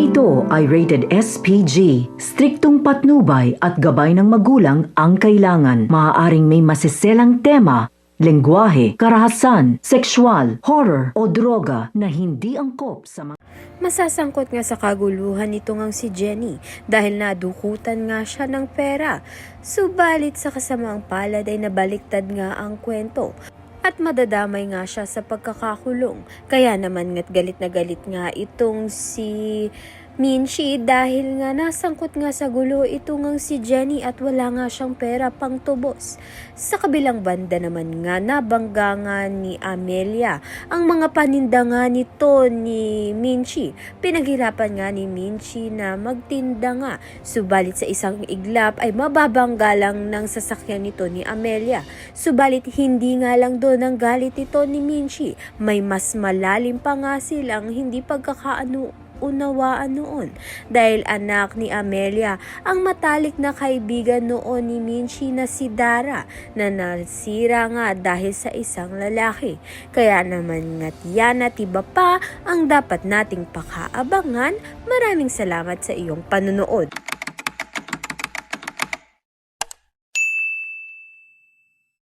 Ito ay rated SPG. Striktong patnubay at gabay ng magulang ang kailangan. Maaaring may masiselang tema, lengguwahe, karahasan, sexual, horror o droga na hindi angkop sa mga... Masasangkot nga sa kaguluhan nito ngang si Jenny dahil nadukutan nga siya ng pera. Subalit sa kasamaang palad ay nabaliktad nga ang kwento at madadamay nga siya sa pagkakakulong. Kaya naman nga't galit na galit nga itong si Minchi dahil nga nasangkot nga sa gulo ito ngang si Jenny at wala nga siyang pera pang tubos. Sa kabilang banda naman nga nabangga nga ni Amelia ang mga paninda nga nito ni Minchi. Pinaghirapan nga ni Minchi na magtinda nga. Subalit sa isang iglap ay mababangga lang ng sasakyan nito ni Amelia. Subalit hindi nga lang doon ang galit ito ni Minchi. May mas malalim pa nga silang hindi unawaan noon dahil anak ni Amelia ang matalik na kaibigan noon ni Minchi na si Dara na nasira nga dahil sa isang lalaki. Kaya naman nga't yan at iba pa ang dapat nating pakaabangan. Maraming salamat sa iyong panonood.